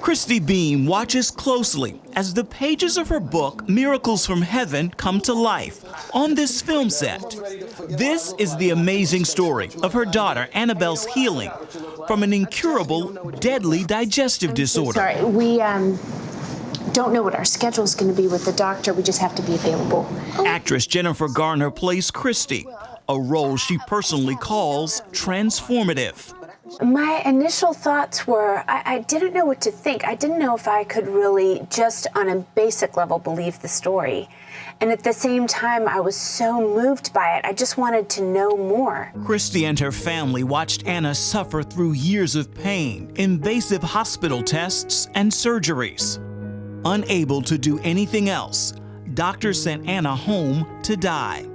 Christy Beam watches closely as the pages of her book, Miracles from Heaven, come to life on this film set. This is the amazing story of her daughter Annabelle's healing from an incurable, deadly digestive disorder. Sorry, we don't know what our schedule is going to be with the doctor. We just have to be available. Actress Jennifer Garner plays Christy, a role she personally calls transformative. My initial thoughts were, I didn't know what to think. I didn't know if I could really, just on a basic level, believe the story. And at the same time, I was so moved by it. I just wanted to know more. Christy and her family watched Anna suffer through years of pain, invasive hospital tests, and surgeries. Unable to do anything else, doctors sent Anna home to die.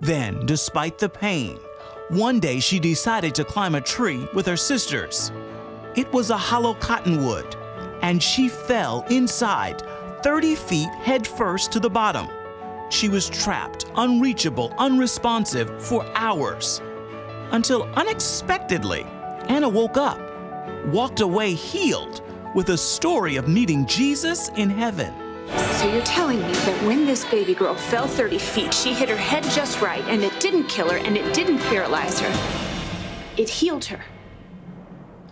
Then, despite the pain, one day she decided to climb a tree with her sisters. It was a hollow cottonwood, and she fell inside 30 feet head first to the bottom. She was trapped, unreachable, unresponsive for hours. Until unexpectedly, Anna woke up, walked away healed, with a story of meeting Jesus in heaven. So you're telling me that when this baby girl fell 30 feet, she hit her head just right, and it didn't kill her, and it didn't paralyze her. It healed her.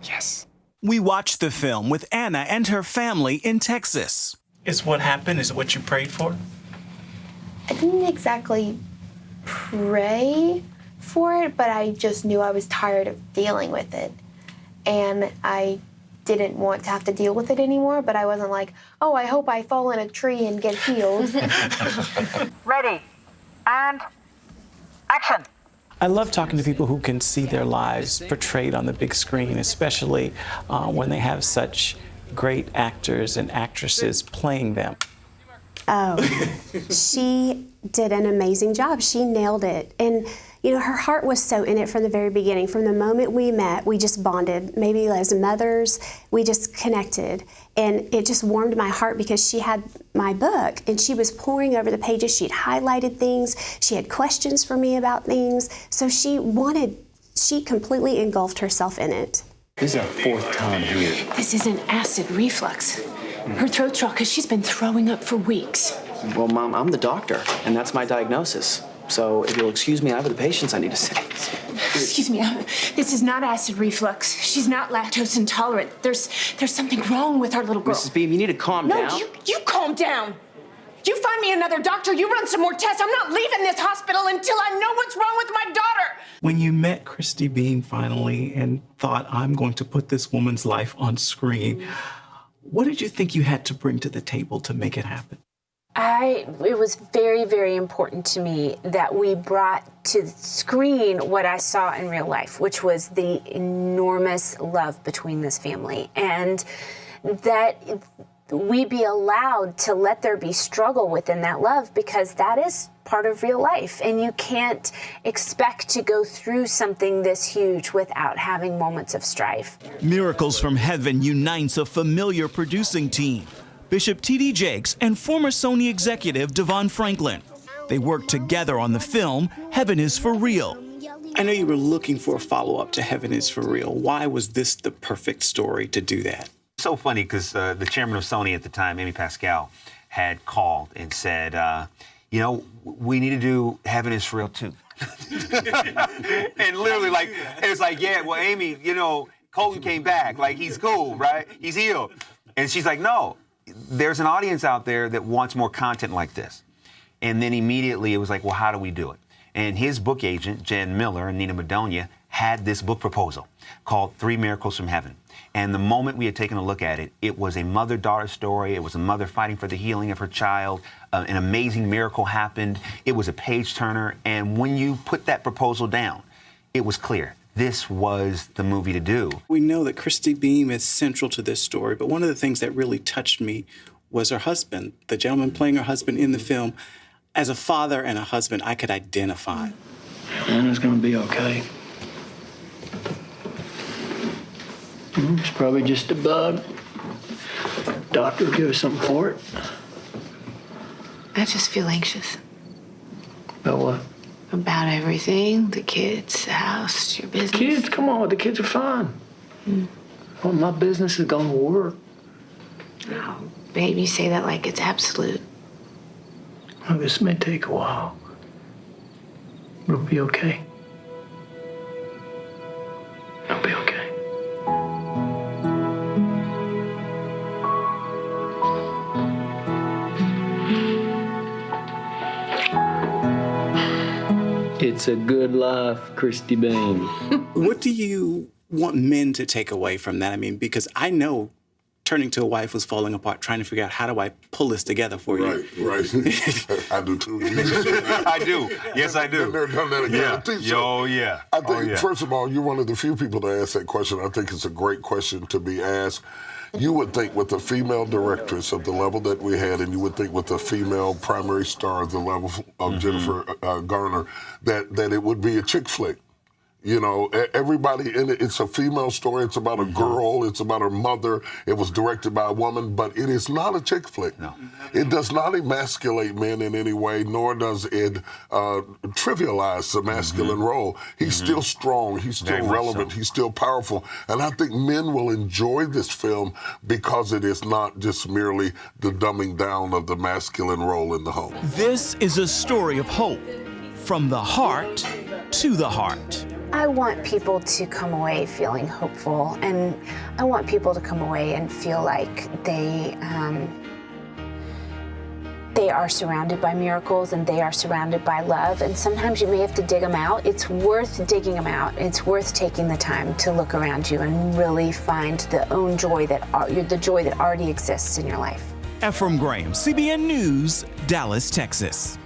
Yes. We watched the film with Anna and her family in Texas. Is what happened? Is it what you prayed for? I didn't exactly pray for it, but I just knew I was tired of dealing with it. And I didn't want to have to deal with it anymore, but I wasn't like, oh, I hope I fall in a tree and get healed. Ready, and action. I love talking to people who can see their lives portrayed on the big screen, especially when they have such great actors and actresses playing them. Oh, she did an amazing job. She nailed it. And, you know, her heart was so in it from the very beginning. From the moment we met, we just bonded. Maybe as mothers, we just connected. And it just warmed my heart because she had my book and she was poring over the pages. She'd highlighted things. She had questions for me about things. So she completely engulfed herself in it. This is our fourth time here. This is an acid reflux. Her throat's raw because she's been throwing up for weeks. Well, Mom, I'm the doctor, and that's my diagnosis. So if you'll excuse me, I have the patients I need to see. Excuse me, this is not acid reflux. She's not lactose intolerant. There's something wrong with our little girl. Mrs. Beam, you need to calm down. No, you calm down. You find me another doctor, you run some more tests. I'm not leaving this hospital until I know what's wrong with my daughter. When you met Christy Beam finally and thought, I'm going to put this woman's life on screen, what did you think you had to bring to the table to make it happen? It was very, very important to me that we brought to the screen what I saw in real life, which was the enormous love between this family, and that we be allowed to let there be struggle within that love, because that is part of real life, and you can't expect to go through something this huge without having moments of strife. Miracles from Heaven unites a familiar producing team, Bishop T.D. Jakes and former Sony executive Devon Franklin. They worked together on the film Heaven is for Real. I know you were looking for a follow-up to Heaven is for Real. Why was this the perfect story to do that? So funny, because the chairman of Sony at the time, Amy Pascal, had called and said, you know, we need to do Heaven is for Real too. And literally, like, it was like, yeah, well, Amy, you know, Colton came back. Like, he's cool, right? He's healed. And she's like, no, there's an audience out there that wants more content like this. And then immediately it was like, well, how do we do it? And his book agent, Jen Miller and Nina Madonia, had this book proposal called 3 Miracles from Heaven. And the moment we had taken a look at it, it was a mother-daughter story. It was a mother fighting for the healing of her child. An amazing miracle happened. It was a page-turner. And when you put that proposal down, it was clear. This was the movie to do. We know that Christy Beam is central to this story, but one of the things that really touched me was her husband, the gentleman playing her husband in the film. As a father and a husband, I could identify. Anna's gonna be okay. It's probably just a bug. Doctor will give us something for it. I just feel anxious. About what? About everything, the kids, the house, your business. Kids, come on, the kids are fine. Well, my business is gonna work. Oh, babe, you say that like it's absolute. Well, this may take a while. It'll be okay. It'll be okay. It's a good life, Christy Beam. What do you want men to take away from that? I mean, because I know turning to a wife was falling apart, trying to figure out how do I pull this together for you. Right. I do too. I do. Yes, I do. They're done that again. Yeah. I think, first of all, you're one of the few people to ask that question. I think it's a great question to be asked. You would think with a female directress of the level that we had, and you would think with a female primary star of the level of Jennifer Garner, that it would be a chick flick. You know, everybody in it, it's a female story. It's about a girl. It's about her mother. It was directed by a woman, but it is not a chick flick. No. It does not emasculate men in any way, nor does it trivialize the masculine role. He's still strong. He's still relevant. He's still powerful. And I think men will enjoy this film because it is not just merely the dumbing down of the masculine role in the home. This is a story of hope, from the heart to the heart. I want people to come away feeling hopeful, and I want people to come away and feel like they are surrounded by miracles and they are surrounded by love. And sometimes you may have to dig them out. It's worth digging them out. It's worth taking the time to look around you and really find the joy that already exists in your life. Ephraim Graham, CBN News, Dallas, Texas.